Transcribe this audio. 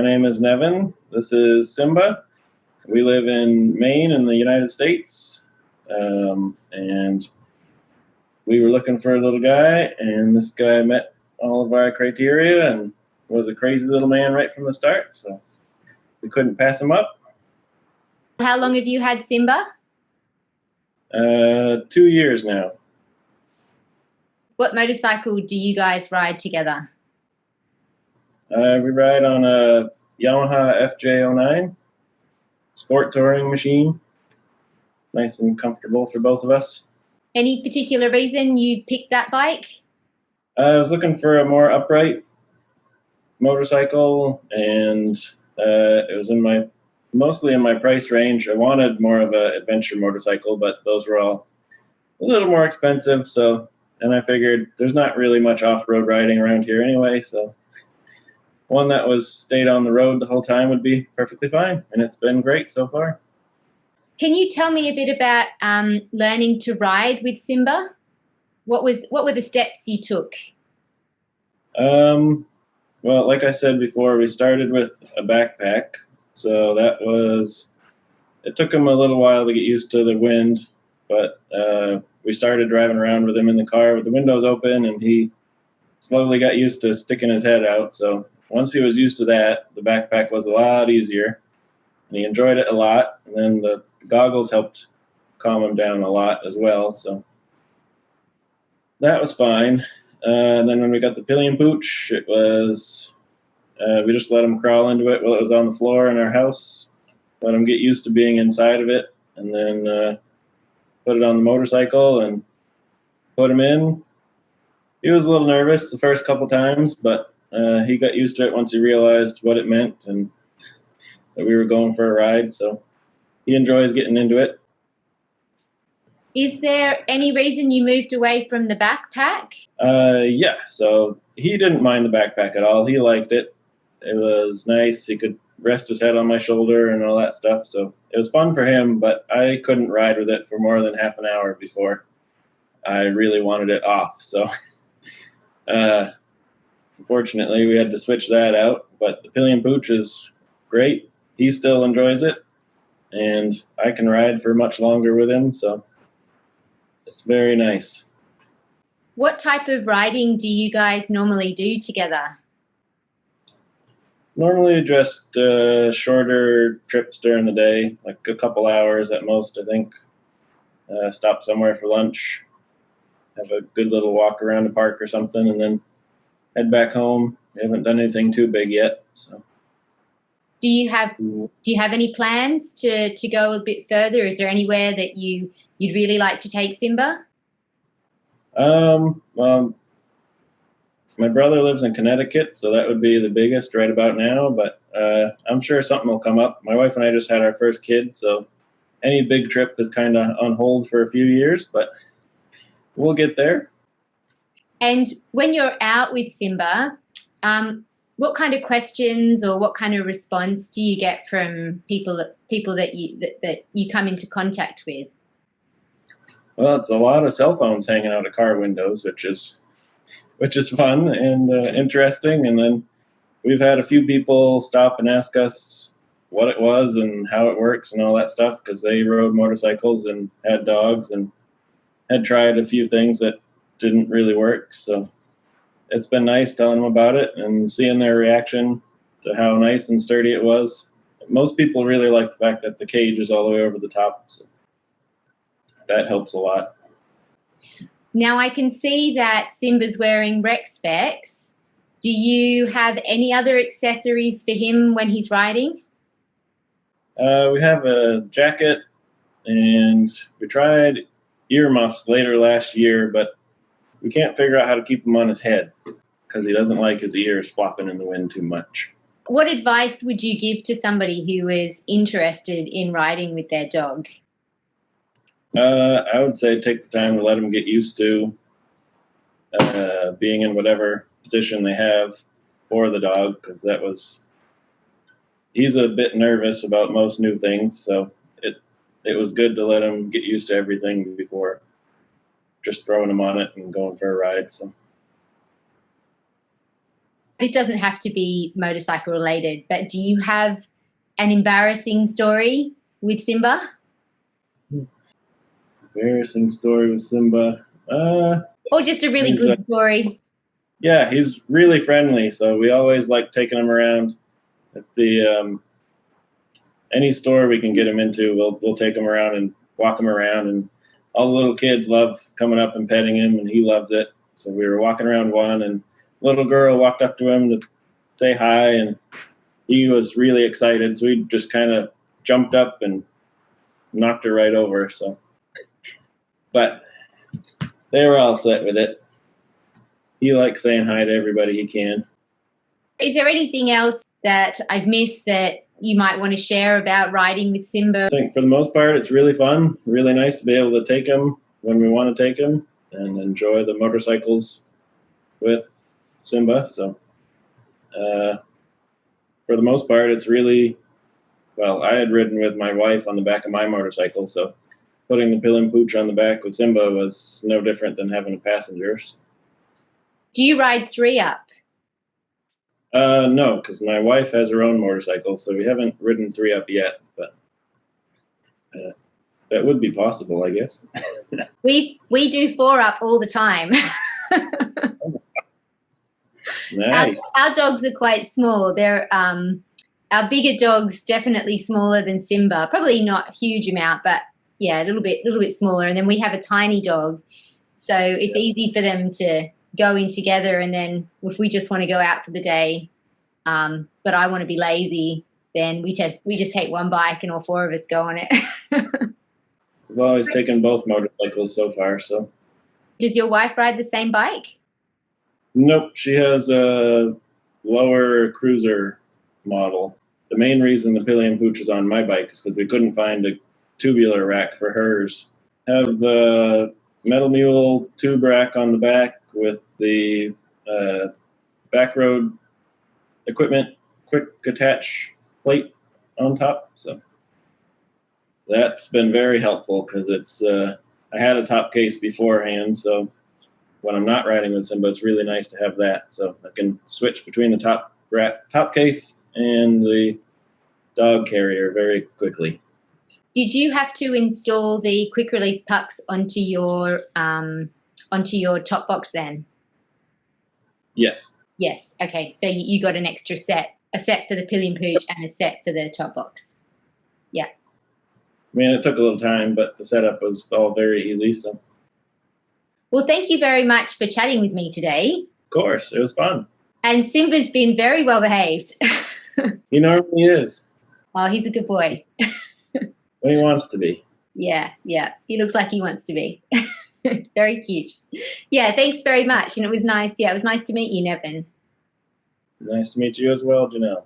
name is Nevin. This is Simba. We live in Maine in the United States. And we were looking for a little guy, and this guy met all of our criteria and was a crazy little man right from the start, so we couldn't pass him up. How long have you had Simba? 2 years now. What motorcycle do you guys ride together? We ride on a Yamaha FJ09 sport touring machine. Nice and comfortable for both of us. Any particular reason you picked that bike? I was looking for a more upright motorcycle, and it was mostly in my price range. I wanted more of an adventure motorcycle, but those were all a little more expensive. And I figured there's not really much off-road riding around here anyway, so one that stayed on the road the whole time would be perfectly fine, and it's been great so far. Can you tell me a bit about learning to ride with Simba? What were the steps you took? Well, like I said before, we started with a backpack, so it took him a little while to get used to the wind, but we started driving around with him in the car with the windows open, and he slowly got used to sticking his head out. So once he was used to that, the backpack was a lot easier, and he enjoyed it a lot. And then the goggles helped calm him down a lot as well, so that was fine. And then when we got the pillion pooch, it was we just let him crawl into it while it was on the floor in our house, let him get used to being inside of it, and then put it on the motorcycle and put him in. He was a little nervous the first couple times, but he got used to it once he realized what it meant and that we were going for a ride, so he enjoys getting into it. Is there any reason you moved away from the backpack? Yeah, so he didn't mind the backpack at all. He liked it. It was nice. He could rest his head on my shoulder and all that stuff, so it was fun for him, but I couldn't ride with it for more than half an hour before I really wanted it off. So unfortunately, we had to switch that out, but the pillion pooch is great. He still enjoys it, and I can ride for much longer with him, so it's very nice. What type of riding do you guys normally do together? Normally just shorter trips during the day, like a couple hours at most, I think. Stop somewhere for lunch, have a good little walk around the park or something, and then head back home. We haven't done anything too big yet. So. Do you have any plans to go a bit further? Is there anywhere that you'd really like to take Simba? Well, my brother lives in Connecticut, so that would be the biggest right about now, but I'm sure something will come up. My wife and I just had our first kid, so any big trip is kind of on hold for a few years, but we'll get there. And when you're out with Simba, what kind of questions or what kind of response do you get from people that you come into contact with? Well, it's a lot of cell phones hanging out of car windows, which is fun and interesting. And then we've had a few people stop and ask us what it was and how it works and all that stuff, because they rode motorcycles and had dogs and had tried a few things that didn't really work. So it's been nice telling them about it and seeing their reaction to how nice and sturdy it was. Most people really like the fact that the cage is all the way over the top, so that helps a lot. Now I can see that Simba's wearing rec specs. Do you have any other accessories for him when he's riding? We have a jacket, and we tried earmuffs later last year, but we can't figure out how to keep them on his head because he doesn't like his ears flopping in the wind too much. What advice would you give to somebody who is interested in riding with their dog? I would say take the time to let him get used to being in whatever position they have for the dog, because he's a bit nervous about most new things, so it was good to let him get used to everything before just throwing him on it and going for a ride. So This doesn't have to be motorcycle related, but do you have an embarrassing story with Simba? Embarrassing story with Simba. Or just a really good story? Yeah, he's really friendly, so we always like taking him around. At the any store we can get him into, we'll take him around and walk him around, and all the little kids love coming up and petting him, and he loves it. So we were walking around one, and a little girl walked up to him to say hi, and he was really excited, so we just kind of jumped up and knocked her right over. So, but they were all set with it. He likes saying hi to everybody he can. Is there anything else that I've missed that you might want to share about riding with Simba? I think for the most part, it's really fun, really nice to be able to take him when we want to take him and enjoy the motorcycles with Simba. So for the most part, it's really, well, I had ridden with my wife on the back of my motorcycle, so putting the Pillion Pooch on the back with Simba was no different than having a passenger. Do you ride 3-Up? No, because my wife has her own motorcycle, so we haven't ridden 3-Up yet, but that would be possible, I guess. We do 4-Up all the time. Nice. Our dogs are quite small. They're our bigger dog's definitely smaller than Simba. Probably not a huge amount, but yeah, a little bit smaller. And then we have a tiny dog, so it's easy for them to go in together. And then if we just want to go out for the day, but I want to be lazy, then we just take one bike and all 4 of us go on it. We've always taken both motorcycles so far. So, does your wife ride the same bike? Nope, she has a lower cruiser model. The main reason the Pillion Pooch is on my bike is because we couldn't find a tubular rack for hers. Have the Metal Mule tube rack on the back with the back road equipment quick attach plate on top. So that's been very helpful because it's I had a top case beforehand, so when I'm not riding with Simba, it's really nice to have that. So I can switch between the top case and the dog carrier very quickly. Did you have to install the quick release pucks onto your top box then? Yes. Yes. Okay. So you got an extra set, a set for the Pillion Pooch and a set for the top box. Yeah. I mean, it took a little time, but the setup was all very easy. So. Well, thank you very much for chatting with me today. Of course, it was fun. And Simba's been very well behaved. He normally is. Oh, he's a good boy. When he wants to be. Yeah. He looks like he wants to be. Very cute. Yeah, thanks very much. And it was nice. Yeah, it was nice to meet you, Nevin. Nice to meet you as well, Janelle.